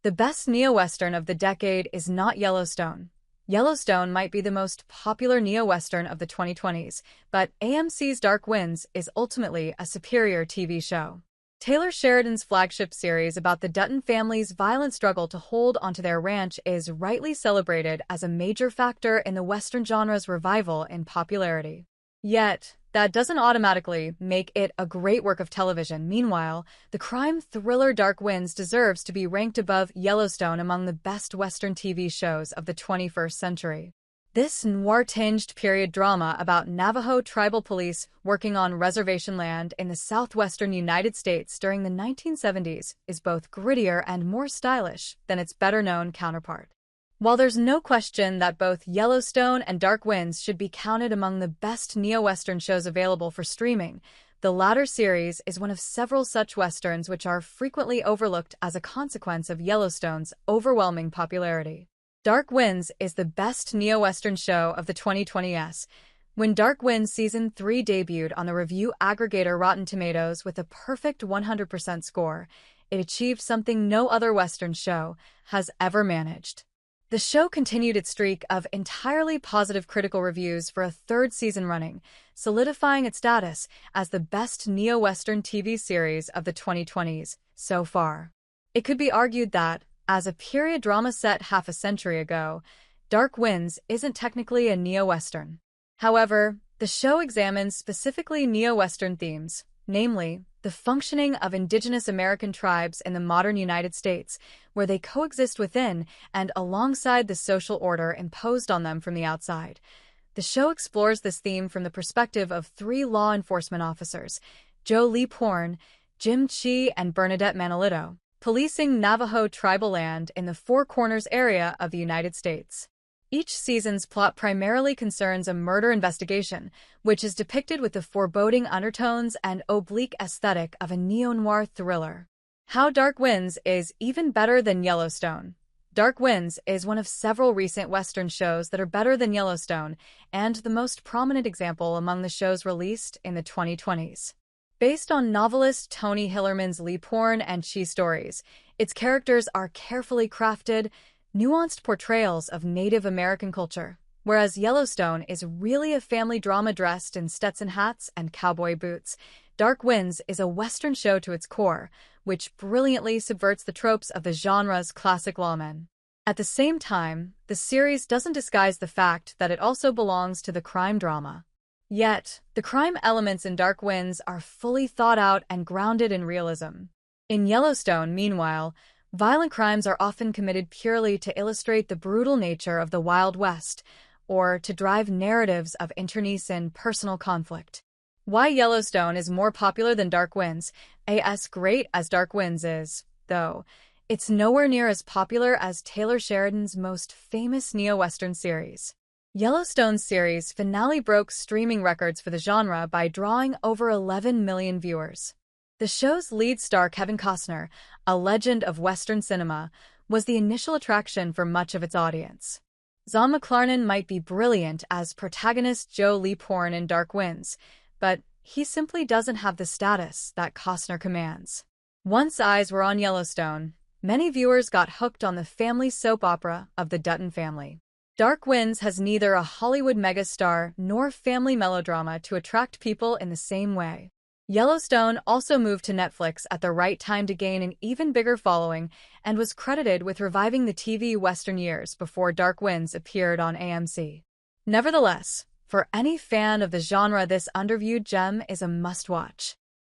The best neo-Western of the decade is not Yellowstone. Yellowstone might be the most popular neo-Western of the 2020s, but AMC's Dark Winds is ultimately a superior TV show. Taylor Sheridan's flagship series about the Dutton family's violent struggle to hold onto their ranch is rightly celebrated as a major factor in the Western genre's revival in popularity. Yet, that doesn't automatically make it a great work of television. Meanwhile, the crime thriller Dark Winds deserves to be ranked above Yellowstone among the best Western TV shows of the 21st century. This noir-tinged period drama about Navajo tribal police working on reservation land in the southwestern United States during the 1970s is both grittier and more stylish than its better-known counterpart. While there's no question that both Yellowstone and Dark Winds should be counted among the best neo-Western shows available for streaming, the latter series is one of several such westerns which are frequently overlooked as a consequence of Yellowstone's overwhelming popularity. Dark Winds is the best neo-Western show of the 2020s. When Dark Winds Season 3 debuted on the review aggregator Rotten Tomatoes with a perfect 100% score, it achieved something no other Western show has ever managed. The show continued its streak of entirely positive critical reviews for a third season running, solidifying its status as the best neo-Western TV series of the 2020s so far. It could be argued that, as a period drama set half a century ago, Dark Winds isn't technically a neo-Western. However, the show examines specifically neo-Western themes, namely, the functioning of indigenous American tribes in the modern United States, where they coexist within and alongside the social order imposed on them from the outside. The show explores this theme from the perspective of three law enforcement officers, Joe Lee Porn, Jim Chi, and Bernadette Manolito, policing Navajo tribal land in the Four Corners area of the United States. Each season's plot primarily concerns a murder investigation, which is depicted with the foreboding undertones and oblique aesthetic of a neo-noir thriller. How Dark Winds is even better than Yellowstone. Dark Winds is one of several recent Western shows that are better than Yellowstone, and the most prominent example among the shows released in the 2020s. Based on novelist Tony Hillerman's Lee Porn and Chi stories, its characters are carefully crafted, nuanced portrayals of Native American culture, whereas Yellowstone is really a family drama dressed in Stetson hats and cowboy boots. Dark Winds is a Western show to its core, which brilliantly subverts the tropes of the genre's classic lawmen. At the same time, the series doesn't disguise the fact that it also belongs to the crime drama. Yet, the crime elements in Dark Winds are fully thought out and grounded in realism. In Yellowstone, meanwhile, violent crimes are often committed purely to illustrate the brutal nature of the Wild West, or to drive narratives of internecine personal conflict. Why Yellowstone is more popular than Dark Winds, as great as Dark Winds is, though, it's nowhere near as popular as Taylor Sheridan's most famous neo-Western series. Yellowstone's series finale broke streaming records for the genre by drawing over 11 million viewers. The show's lead star Kevin Costner, a legend of Western cinema, was the initial attraction for much of its audience. Zahn McClarnon might be brilliant as protagonist Joe Lee Porn in Dark Winds, but he simply doesn't have the status that Costner commands. Once eyes were on Yellowstone, many viewers got hooked on the family soap opera of the Dutton family. Dark Winds has neither a Hollywood megastar nor family melodrama to attract people in the same way. Yellowstone also moved to Netflix at the right time to gain an even bigger following and was credited with reviving the TV Western years before Dark Winds appeared on AMC. Nevertheless, for any fan of the genre, this underviewed gem is a must-watch.